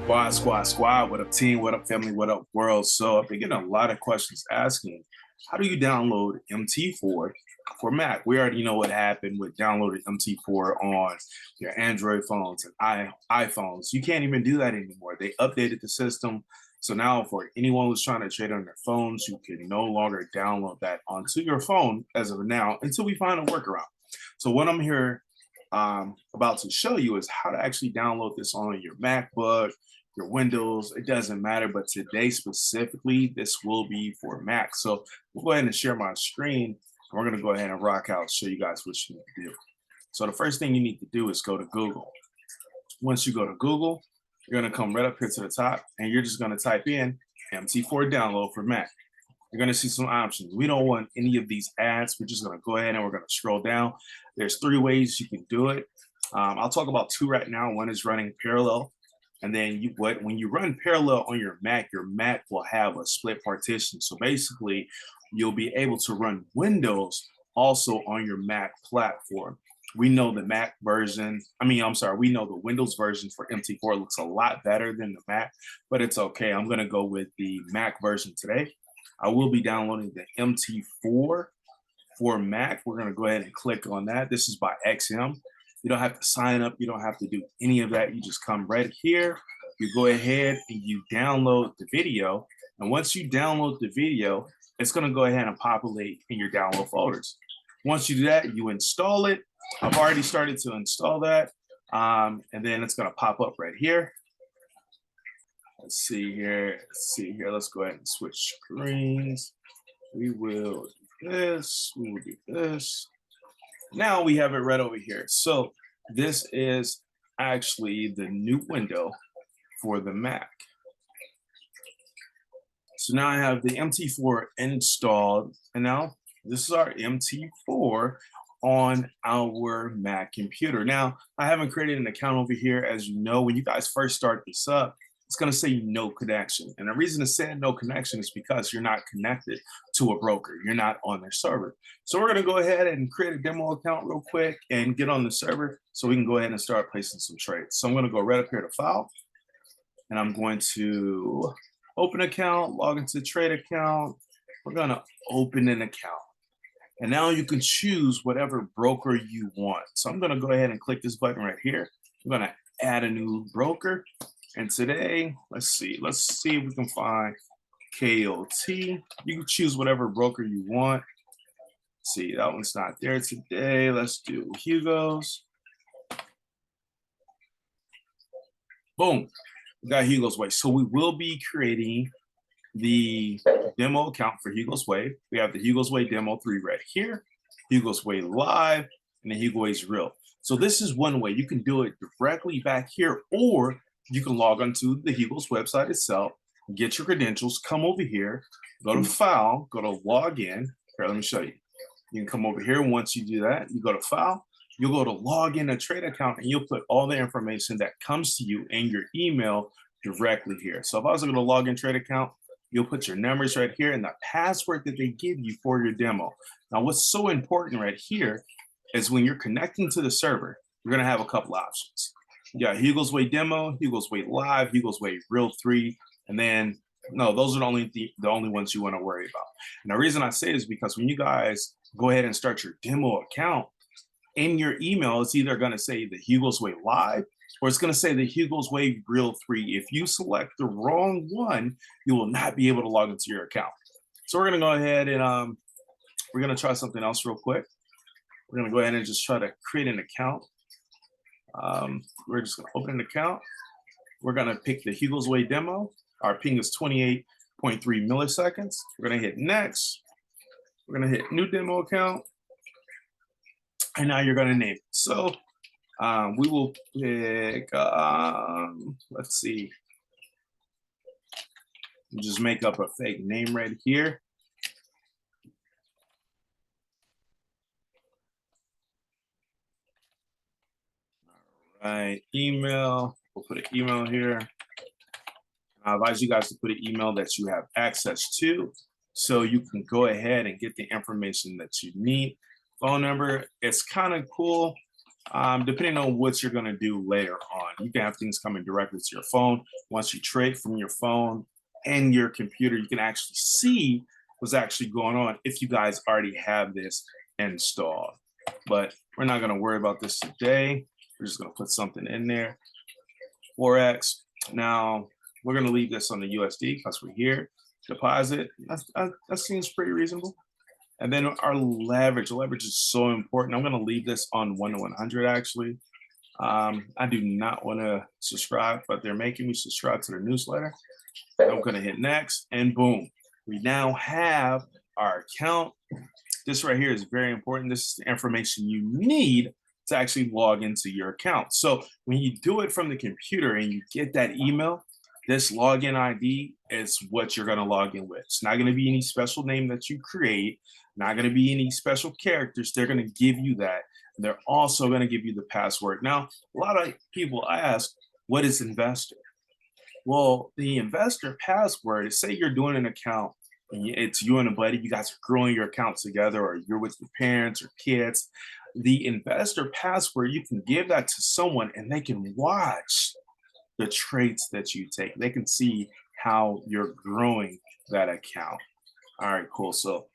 Squad. What up, team? What up, family? What up, world? So I've been getting a lot of questions asking, how do you download MT4 for Mac? We already know what happened with downloading MT4 on your Android phones and iPhones. You can't even do that anymore. They updated the system. So now for anyone who's trying to trade on their phones, you can no longer download that onto your phone as of now until we find a workaround. So what I'm here about to show you is how to actually download this on your MacBook, your Windows, it doesn't matter, but today specifically, this will be for Mac. So we'll go ahead and share my screen. We're gonna go ahead and rock out, show you guys what you need to do. So the first thing you need to do is go to Google. Once you go to Google, you're gonna come right up here to the top and you're just gonna type in MT4 download for Mac. You're gonna see some options. We don't want any of these ads. We're just gonna go ahead and we're gonna scroll down. There's 3 ways you can do it. I'll talk about 2 right now. One is running parallel. And then when you run parallel on your Mac will have a split partition. So basically, you'll be able to run Windows also on your Mac platform. We know the Mac version, we know the Windows version for MT4 looks a lot better than the Mac, but it's okay. I'm gonna go with the Mac version today. I will be downloading the MT4 for Mac. We're gonna go ahead and click on that. This is by XM. You don't have to sign up. You don't have to do any of that. You just come right here. You go ahead and you download the video. And once you download the video, it's going to go ahead and populate in your download folders. Once you do that, you install it. I've already started to install that. And then it's going to pop up right here. Let's see here. Let's go ahead and switch screens. We will do this. We will do this. Now we have it right over here. So this is actually the new window for the Mac. So now I have the MT4 installed, and now this is our MT4 on our Mac computer. Now, I haven't created an account over here. As you know, when you guys first start this up, it's going to say no connection. And the reason it's saying no connection is because you're not connected to a broker. You're not on their server. So we're going to go ahead and create a demo account real quick and get on the server so we can go ahead and start placing some trades. So I'm going to go right up here to File, and I'm going to open account, log into trade account. We're going to open an account. And now you can choose whatever broker you want. So I'm going to go ahead and click this button right here. I'm going to add a new broker. And today, let's see if we can find KOT. You can choose whatever broker you want. Let's see, that one's not there today. Let's do Hugo's. Boom, we got Hugo's Way. So we will be creating the demo account for Hugo's Way. We have the Hugo's Way demo 3 right here, Hugo's Way Live, and the Hugo Way's Real. So this is one way. You can do it directly back here, or you can log onto the Hugo's website itself, get your credentials, come over here, go to File, go to Login. Here, let me show you. You can come over here. Once you do that, you go to File, you'll go to log in a trade account, and you'll put all the information that comes to you in your email directly here. So if I was going to log in trade account, you'll put your numbers right here and the password that they give you for your demo. Now, what's so important right here is when you're connecting to the server, you're going to have a couple options. You got Hugo's Way Demo, Hugo's Way Live, Hugo's Way Real 3, and then, no, those are the only ones you want to worry about. And the reason I say is because when you guys go ahead and start your demo account, in your email, it's either going to say the Hugo's Way Live, or it's going to say the Hugo's Way Real 3. If you select the wrong one, you will not be able to log into your account. So we're going to go ahead and we're going to try something else real quick. We're going to go ahead and just try to create an account. We're just going to open an account. We're going to pick the Hugo's Way demo. Our ping is 28.3 milliseconds. We're going to hit next. We're going to hit new demo account. And now you're going to name it. So we will pick, let's see. Just make up a fake name right here. All right, email. We'll put an email here. I advise you guys to put an email that you have access to so you can go ahead and get the information that you need. Phone number, it's kind of cool. depending on what you're going to do later on. You can have things coming directly to your phone. Once you trade from your phone and your computer, you can actually see what's actually going on if you guys already have this installed. But we're not going to worry about this today. We're just going to put something in there. Forex. Now, we're going to leave this on the USD because we're here. Deposit. That seems pretty reasonable. And then our leverage. Leverage is so important. I'm going to leave this on 1 to 100 actually. I do not want to subscribe, but they're making me subscribe to their newsletter. I'm going to hit next, and boom, we now have our account. This right here is very important. This is the information you need to actually log into your account. So when you do it from the computer and you get that email, this login ID is what you're going to log in with. It's not going to be any special name that you create, not going to be any special characters. They're going to give you that. They're also going to give you the password. Now, a lot of people ask, what is investor? Well, the investor password is, say you're doing an account and it's you and a buddy, you guys are growing your account together, or you're with your parents or kids. The investor password, you can give that to someone and they can watch the trades that you take. They can see how you're growing that account. All right, cool. So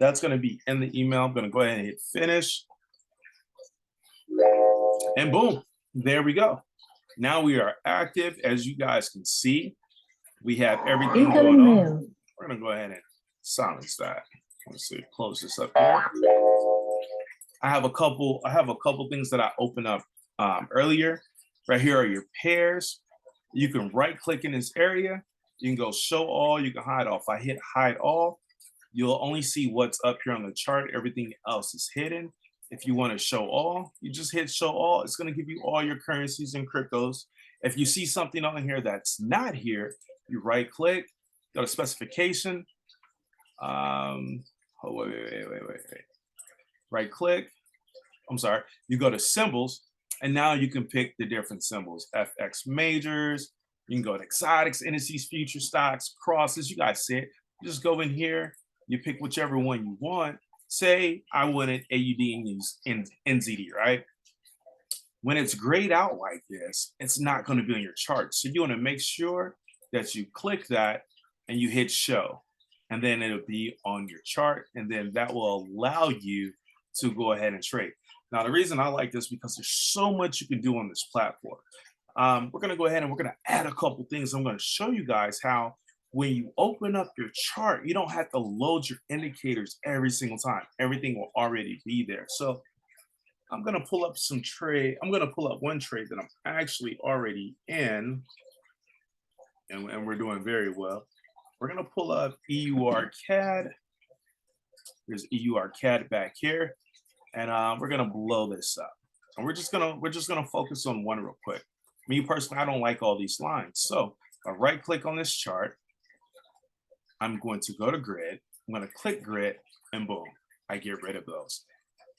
that's going to be in the email. I'm going to go ahead and hit finish. And boom, there we go. Now we are active. As you guys can see, we have everything going on. We're going to go ahead and silence that. Let's see, close this up here. I have a couple things that I opened up earlier. Right here are your pairs. You can right click in this area. You can go show all, you can hide all. If I hit hide all, you'll only see what's up here on the chart. Everything else is hidden. If you want to show all, you just hit show all. It's going to give you all your currencies and cryptos. If you see something on here that's not here, you right click, go to specification. Wait. Right click. I'm sorry. You go to symbols, and now you can pick the different symbols. FX majors. You can go to exotics, indices, future stocks, crosses. You guys see it. You just go in here. You pick whichever one you want. Say I wanted AUD and NZD, right? When it's grayed out like this, it's not going to be on your chart. So you want to make sure that you click that and you hit show, and then it'll be on your chart, and then that will allow you to go ahead and trade. Now, the reason I like this because there's so much you can do on this platform. We're going to go ahead and we're going to add a couple things. I'm going to show you guys how when you open up your chart, you don't have to load your indicators every single time. Everything will already be there. So I'm going to pull up some trade. I'm going to pull up one trade that I'm actually already in, and we're doing very well. We're going to pull up EUR CAD. There's EUR CAD back here, and we're going to blow this up. And we're just gonna focus on one real quick. Me personally, I don't like all these lines. So I right click on this chart. I'm going to go to grid. I'm going to click grid, and boom, I get rid of those.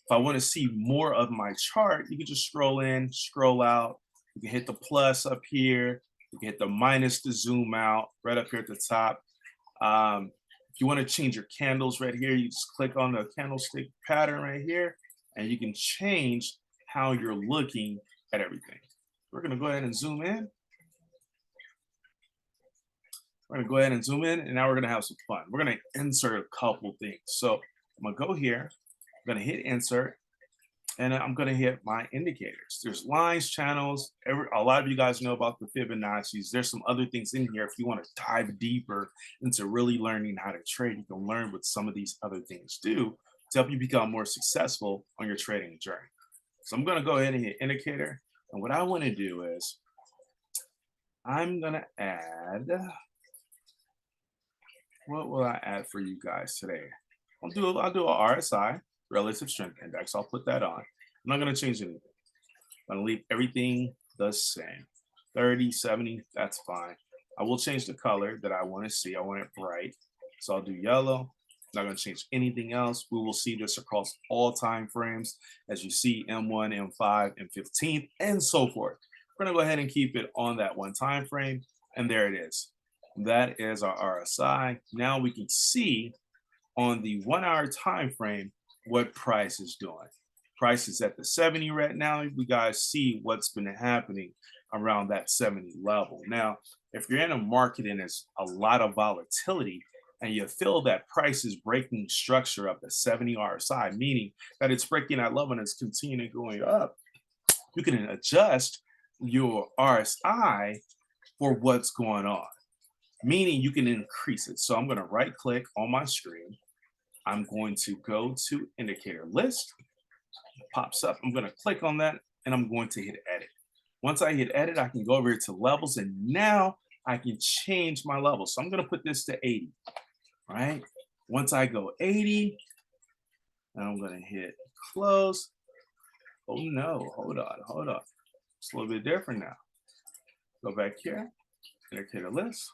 If I want to see more of my chart, you can just scroll in, scroll out. You can hit the plus up here. You can hit the minus to zoom out right up here at the top. If you want to change your candles right here, you just click on the candlestick pattern right here, and you can change how you're looking at everything. We're going to go ahead and zoom in. We're going to go ahead and zoom in, and now we're going to have some fun. We're going to insert a couple things. So I'm going to go here. I'm going to hit insert, and I'm going to hit my indicators. There's lines, channels. A lot of you guys know about the Fibonacci's. There's some other things in here. If you want to dive deeper into really learning how to trade, you can learn what some of these other things do to help you become more successful on your trading journey. So I'm going to go ahead and hit indicator. And what I want to do is I'm going to add, what will I add for you guys today? I'll do a RSI, relative strength index. I'll put that on. I'm not going to change anything. I'm going to leave everything the same. 30, 70, that's fine. I will change the color that I want to see. I want it bright. So I'll do yellow. Not going to change anything else. We will see this across all time frames, as you see M1, M5, M15, and so forth. We're going to go ahead and keep it on that one time frame, and there it is. That is our RSI. Now we can see on the 1 hour time frame what price is doing. Price is at the 70 right now. You guys see what's been happening around that 70 level. Now, if you're in a market and there's a lot of volatility and you feel that price is breaking structure of the 70 RSI, meaning that it's breaking that level and it's continuing going up, you can adjust your RSI for what's going on, meaning you can increase it. So I'm going to right click on my screen. I'm going to go to indicator list. It pops up. I'm going to click on that and I'm going to hit edit. Once I hit edit, I can go over here to levels and now I can change my level. So I'm going to put this to 80, right? Once I go 80, I'm going to hit close. Oh no, hold on. It's a little bit different now. Go back here, indicator list,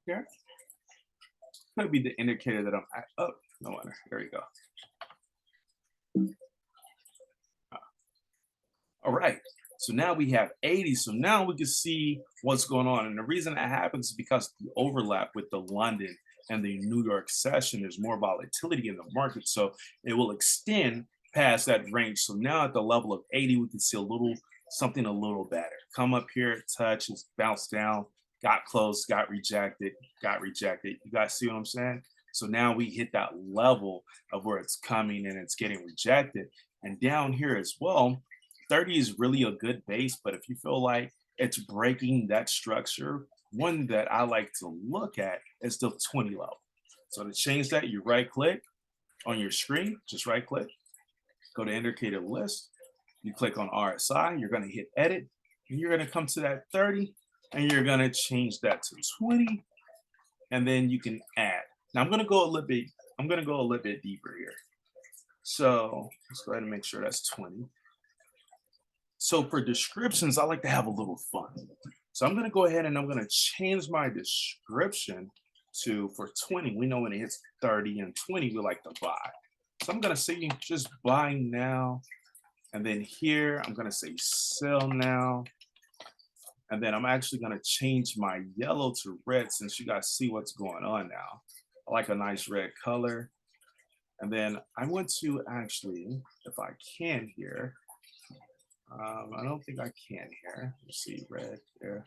here. Could be the indicator that I'm at. Oh, no wonder, there you go. All right, so now we have 80. So now we can see what's going on. And the reason that happens is because the overlap with the London and the New York session, there's more volatility in the market. So it will extend past that range. So now at the level of 80, we can see something a little better. Come up here, touch, bounce down, got close, got rejected. You guys see what I'm saying? So now we hit that level of where it's coming and it's getting rejected. And down here as well, 30 is really a good base, but if you feel like it's breaking that structure, one that I like to look at is the 20 level. So to change that, you right click on your screen, just right click, go to indicator list, you click on RSI, you're going to hit edit, and you're going to come to that 30, and you're going to change that to 20, and then you can add. Now I'm going to go a little bit deeper here. So let's go ahead and make sure that's 20. So for descriptions, I like to have a little fun. So I'm going to go ahead and I'm going to change my description to, for 20, we know when it hits 30 and 20, we like to buy. So I'm going to say just buy now. And then here, I'm going to say sell now. And then I'm actually going to change my yellow to red since you guys see what's going on now. I like a nice red color. And then I want to actually, if I can here, I don't think I can here. Let's see, red there.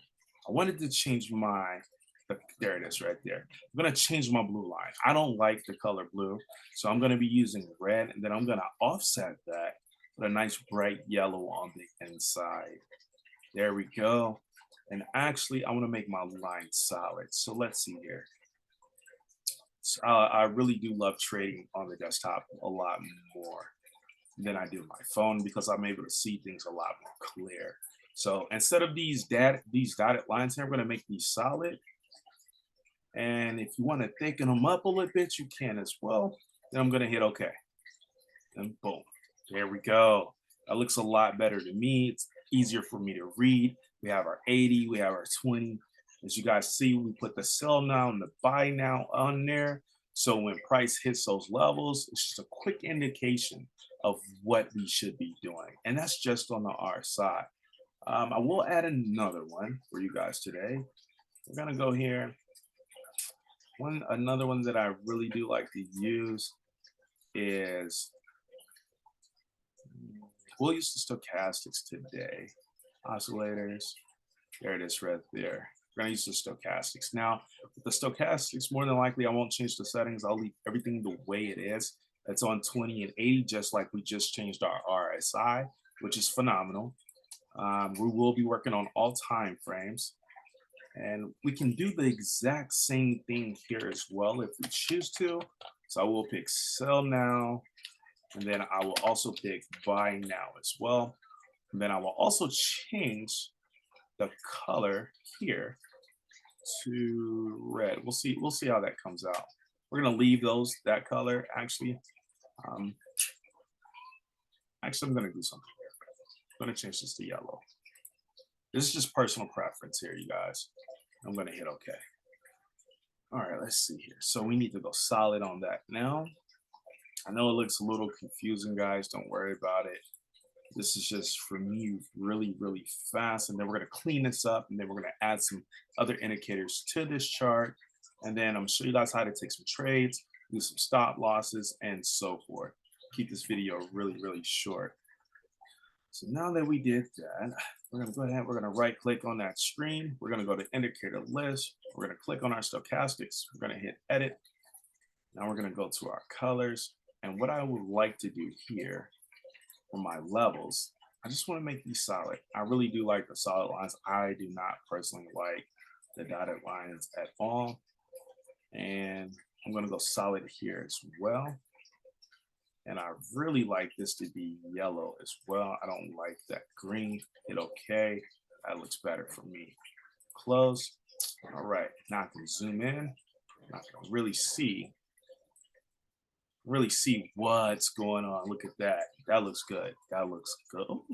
I wanted to change there it is right there. I'm going to change my blue line. I don't like the color blue, so I'm going to be using red, and then I'm going to offset that with a nice bright yellow on the inside. There we go. And actually, I want to make my line solid. So let's see here. So, I really do love trading on the desktop a lot more than I do my phone because I'm able to see things a lot more clear. So instead of these dotted lines here, I'm going to make these solid. And if you want to thicken them up a little bit, you can as well. Then I'm going to hit OK. And boom, there we go. That looks a lot better to me. It's easier for me to read. We have our 80, we have our 20. As you guys see, we put the sell now and the buy now on there. So when price hits those levels, it's just a quick indication of what we should be doing. And that's just on the RSI. I will add another one for you guys today. We're going to go here. Another one that I really do like to use is, we'll use the stochastics today. Oscillators, there it is right there. We're going to use the stochastics. Now, with the stochastics, more than likely, I won't change the settings. I'll leave everything the way it is. It's on 20 and 80, just like we just changed our RSI, which is phenomenal. We will be working on all time frames. And we can do the exact same thing here as well if we choose to. So I will pick sell now, and then I will also pick buy now as well. And then I will also change the color here to red. We'll see how that comes out. We're gonna leave that color actually. Actually, I'm gonna do something different. I'm gonna change this to yellow. This is just personal preference here, you guys. I'm gonna hit OK. All right, let's see here. So we need to go solid on that now. I know it looks a little confusing, guys. Don't worry about it. This is just for me really, really fast. And then we're going to clean this up, and then we're going to add some other indicators to this chart. And then I'm going to show you guys how to take some trades, do some stop losses, and so forth. keep this video really, really short. So now that we did that, we're gonna go ahead, we're gonna right click on that screen. We're gonna go to indicator list. We're gonna click on our stochastics. We're gonna hit edit. Now we're gonna go to our colors. And what I would like to do here for my levels, I just wanna make these solid. I really do like the solid lines. I do not personally like the dotted lines at all. And I'm gonna go solid here as well. And I really like this to be yellow as well. I don't like that green. Hit okay. That looks better for me. Close. All right. Now I can zoom in. I can really see what's going on. Look at that. That looks good. That looks good. Ooh,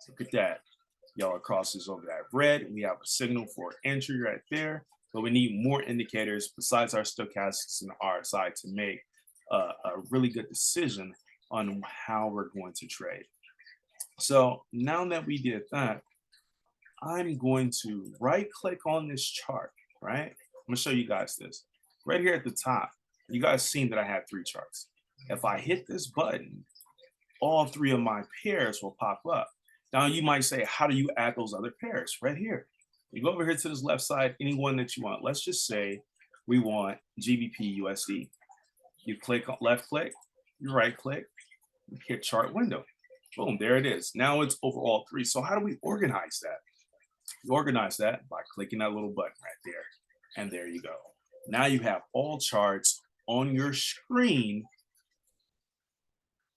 look at that. Yellow crosses over that red. We have a signal for entry right there. But we need more indicators besides our stochastics and RSI to make a really good decision on how we're going to trade. So now that we did that, I'm going to right click on this chart, right? I'm gonna show you guys this. Right here at the top, you guys seen that I had 3 charts. If I hit this button, all 3 of my pairs will pop up. Now you might say, how do you add those other pairs? Right here. You go over here to this left side, any one that you want. Let's just say we want GBP USD. You click on left click, you right click, you hit chart window. Boom, there it is. Now it's over all 3. So how do we organize that? You organize that by clicking that little button right there. And there you go. Now you have all charts on your screen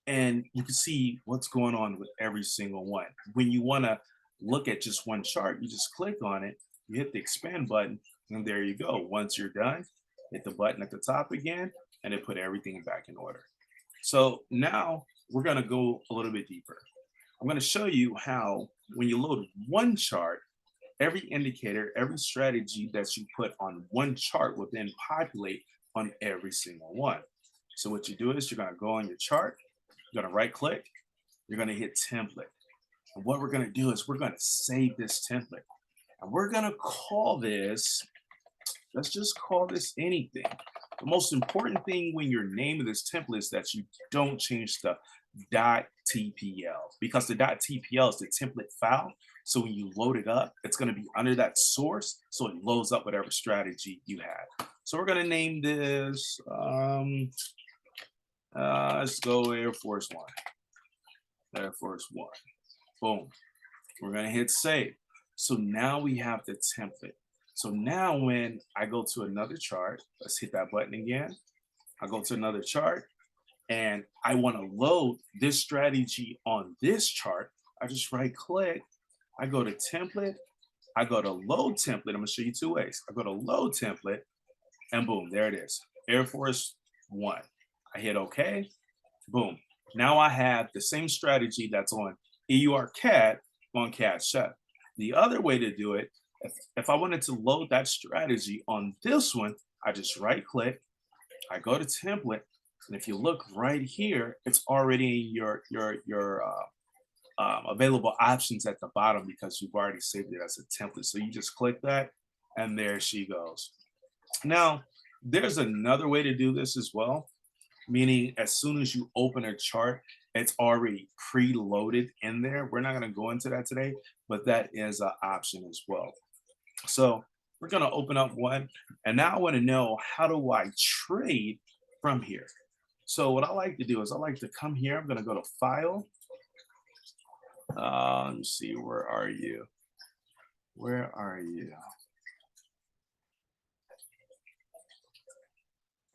and you can see what's going on with every single one. When you want to look at just one chart, you just click on it, you hit the expand button, and there you go. Once you're done, hit the button at the top again, and it put everything back in order. So now we're going to go a little bit deeper. I'm going to show you how when you load one chart, every indicator, every strategy that you put on one chart will then populate on every single one. So what you do is you're going to go on your chart, you're going to right click, you're going to hit template. And what we're going to do is we're going to save this template. And we're going to call this, let's just call this anything. The most important thing when you're naming this template is that you don't change the .tpl, because the .tpl is the template file. So when you load it up, it's going to be under that source. So it loads up whatever strategy you have. So we're going to name this, let's go Air Force One. Air Force One. Boom. We're going to hit save. So now we have the template. So now when I go to another chart, let's hit that button again. I go to another chart and I want to load this strategy on this chart. I just right click. I go to template. I go to load template. I'm going to show you 2 ways. I go to load template and boom, there it is. Air Force One. I hit OK. Boom. Now I have the same strategy that's on EUR CAD on CAD Chef. The other way to do it, if I wanted to load that strategy on this one, I just right click, I go to template, and if you look right here, it's already in your available options at the bottom because you've already saved it as a template. So you just click that, and there she goes. Now, there's another way to do this as well, meaning as soon as you open a chart, it's already preloaded in there. We're not going to go into that today, but that is an option as well. So we're going to open up one, and now I want to know, how do I trade from here? So what I like to do is I like to come here. I'm going to go to File. Let me see. Where are you? Where are you?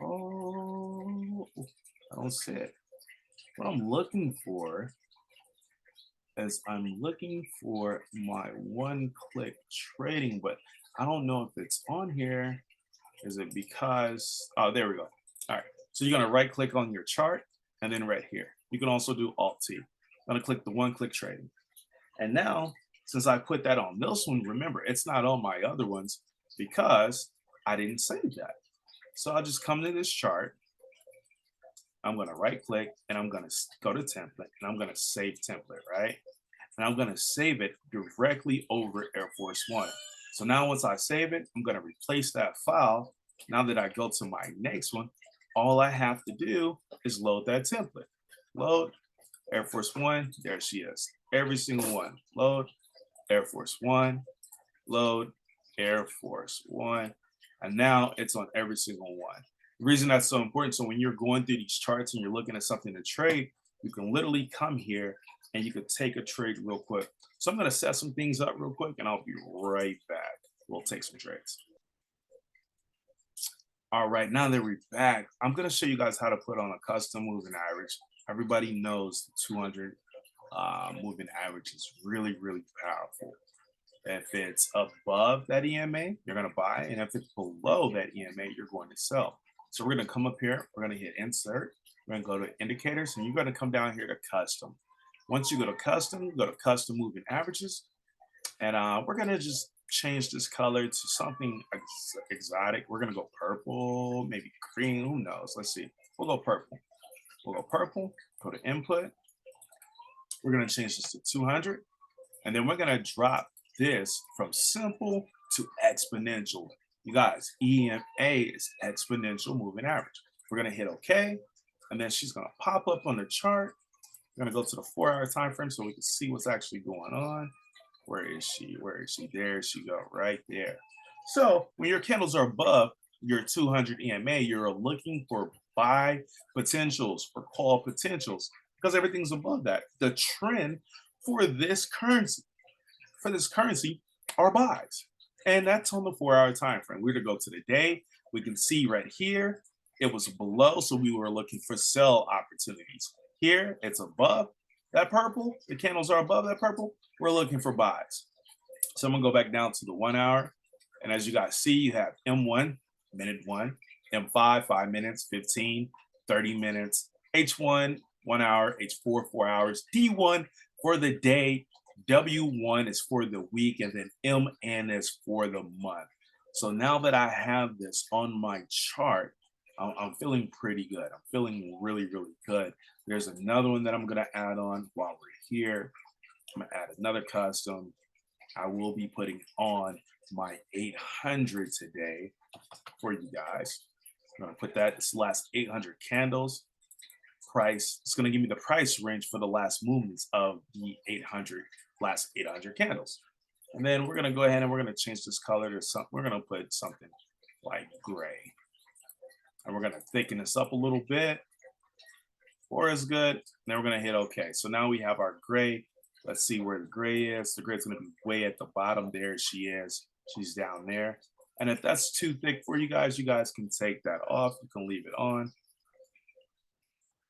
Oh, I don't see it. What I'm looking for is I'm looking for my one-click trading, but I don't know if it's on here. Is it because, oh, there we go. All right, so you're gonna right click on your chart and then right here. You can also do Alt-T. I'm gonna click the one-click trading. And now, since I put that on this one, remember, it's not on my other ones because I didn't save that. So I'll just come to this chart. I'm going to right click and I'm going to go to template and I'm going to save template, right? And I'm going to save it directly over Air Force One. So now once I save it, I'm going to replace that file. Now that I go to my next one, all I have to do is load that template. load, Air Force One, there she is. Every single one, load, Air Force One, load, Air Force One. And now it's on every single one. The reason that's so important, so when you're going through these charts and you're looking at something to trade, you can literally come here and you could take a trade real quick. So I'm gonna set some things up real quick and I'll be right back. We'll take some trades. All right, now that we're back, I'm gonna show you guys how to put on a custom moving average. Everybody knows the 200 moving average is really, really powerful. If it's above that EMA, you're gonna buy, and if it's below that EMA, you're going to sell. So we're gonna come up here, we're gonna hit insert, we're gonna go to indicators, and you're gonna come down here to custom. Once you go to custom, go to custom moving averages, and we're gonna just change this color to something exotic. We're gonna go purple, maybe green, who knows? Let's see. We'll go purple. We'll go purple, go to input. We're gonna change this to 200, and then we're gonna drop this from simple to exponential. You guys, EMA is exponential moving average. We're gonna hit OK, and then she's gonna pop up on the chart. We're gonna go to the 4-hour time frame so we can see what's actually going on. Where is she? Where is she? There she go, right there. So when your candles are above your 200 EMA, you're looking for buy potentials or call potentials because everything's above that. The trend for this currency are buys, and that's on the 4-hour time frame. We're to go to the day. We can see right here it was below, so we were looking for sell opportunities. Here it's above that purple. The candles are above that purple. We're looking for buys. So I'm gonna go back down to the 1 hour, and as you guys see, you have M1 minute 1, M5 5 minutes, 15, 30 minutes, H1 1 hour, H4 4 hours, D1 for the day, W1 is for the week, and then MN is for the month. So now that I have this on my chart, I'm feeling pretty good. I'm feeling really, really good. There's another one that I'm gonna add on while we're here. I'm gonna add another custom. I will be putting on my 800 today for you guys. I'm gonna put that, it's the last 800 candles. Price, it's gonna give me the price range for the last movements of the last 800 candles. And then we're gonna go ahead and we're gonna change this color to something. We're gonna put something like gray. And we're gonna thicken this up a little bit. 4 is good. Then we're gonna hit OK. So now we have our gray. Let's see where the gray is. The gray's gonna be way at the bottom. There she is. She's down there. And if that's too thick for you guys can take that off. You can leave it on.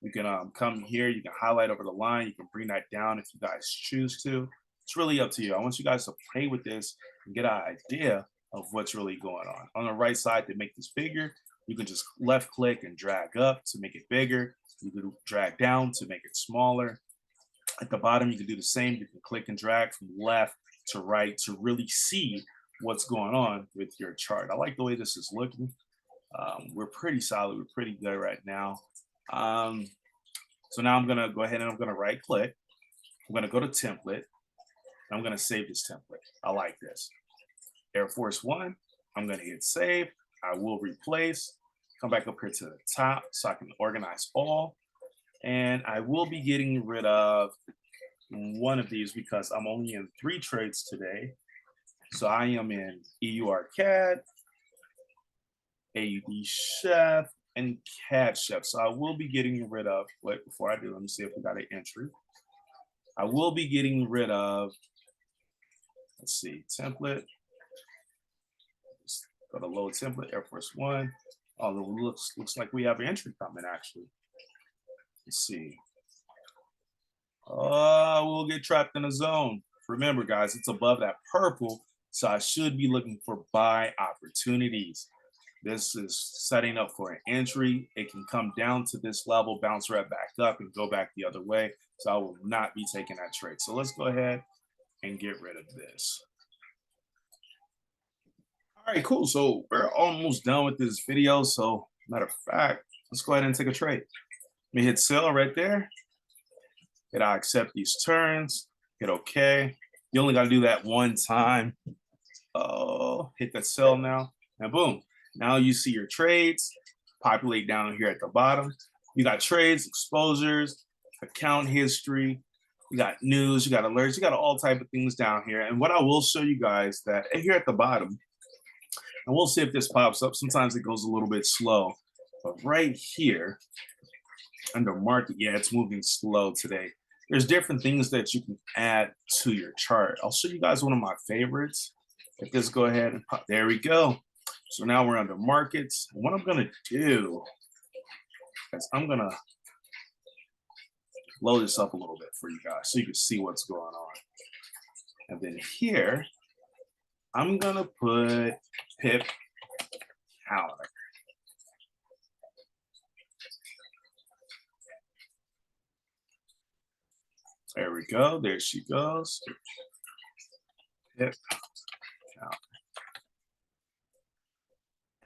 You can come here. You can highlight over the line. You can bring that down if you guys choose to. It's really up to you. I want you guys to play with this and get an idea of what's really going on. On the right side, to make this bigger, you can just left click and drag up to make it bigger. You can drag down to make it smaller. At the bottom, you can do the same. You can click and drag from left to right to really see what's going on with your chart. I like the way this is looking. We're pretty solid. We're pretty good right now. So now I'm gonna go ahead and I'm gonna right click. I'm gonna go to template. I'm gonna save this template. I like this. Air Force One. I'm gonna hit save. I will replace. Come back up here to the top so I can organize all. And I will be getting rid of one of these because I'm only in 3 trades today. So I am in EUR CAD, AUD Chef, and CAD Chef. So I will be getting rid of, wait, before I do, let me see if we got an entry. I will be getting rid of, let's see, template. Just go to load template, Air Force One. Although looks like we have an entry coming actually. Let's see. We'll get trapped in a zone. Remember, guys, it's above that purple, so I should be looking for buy opportunities. This is setting up for an entry. It can come down to this level, bounce right back up, and go back the other way. So I will not be taking that trade. So let's go ahead and get rid of this. All right, cool. So we're almost done with this video. So matter of fact, let's go ahead and take a trade. Let me hit sell right there. Hit I accept these terms. Hit OK. You only got to do that one time. Oh, hit that sell now. And boom. Now you see your trades populate down here at the bottom. You got trades, exposures, account history, you got news, you got alerts, you got all type of things down here. And what I will show you guys that here at the bottom, and we'll see if this pops up. Sometimes it goes a little bit slow, but right here under market, yeah, it's moving slow today. There's different things that you can add to your chart. I'll show you guys one of my favorites. If this go ahead and pop, there we go. So now we're under markets. And what I'm gonna do is I'm gonna load this up a little bit for you guys so you can see what's going on. And then here, I'm gonna put pip calendar. There we go. There she goes. Pip calendar.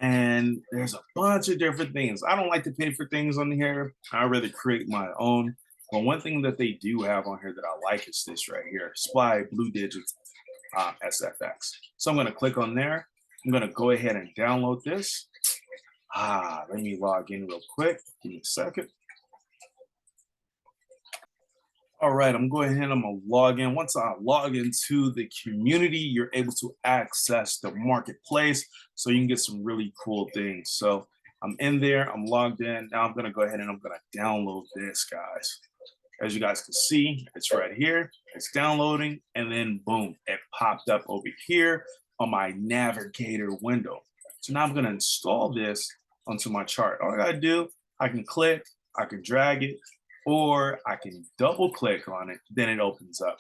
And there's a bunch of different things. I don't like to pay for things on here. I rather create my own. But one thing that they do have on here that I like is this right here, Spy Blue Digits SFX. So I'm going to click on there. I'm going to go ahead and download this. Let me log in real quick. Give me a second. All right, I'm going ahead and I'm gonna log in. Once I log into the community, you're able to access the marketplace so you can get some really cool things. So I'm in there, I'm logged in. Now I'm gonna go ahead and I'm gonna download this, guys. As you guys can see, it's right here. It's downloading, and then boom, it popped up over here on my navigator window. So now I'm gonna install this onto my chart. All I gotta do, I can click, I can drag it, or I can double click on it, then it opens up.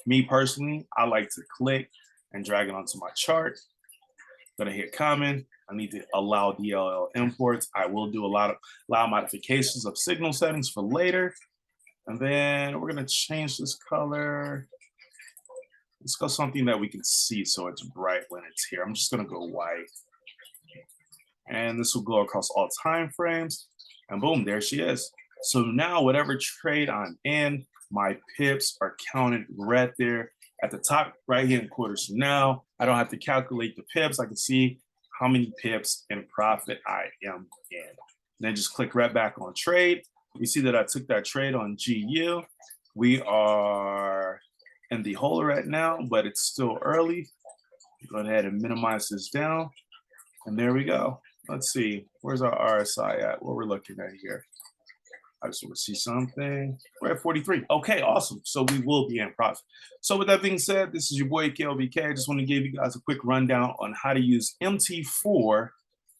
Me personally, I like to click and drag it onto my chart. Gonna hit common. I need to allow DLL imports. I will do allow modifications of signal settings for later. And then we're gonna change this color. Let's go something that we can see so it's bright when it's here. I'm just gonna go white. And this will go across all time frames. And boom, there she is. So now whatever trade I'm in, my pips are counted right there at the top right-hand corner. So now I don't have to calculate the pips. I can see how many pips in profit I am in. And then just click right back on trade. You see that I took that trade on GU. We are in the hole right now, but it's still early. Go ahead and minimize this down. And there we go. Let's see, where's our RSI at? What we're looking at here. I just want to see something. We're at 43. Okay, awesome. So we will be in profit. So with that being said, this is your boy KLBK. I just want to give you guys a quick rundown on how to use MT4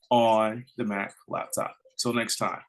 on the Mac laptop. Till next time.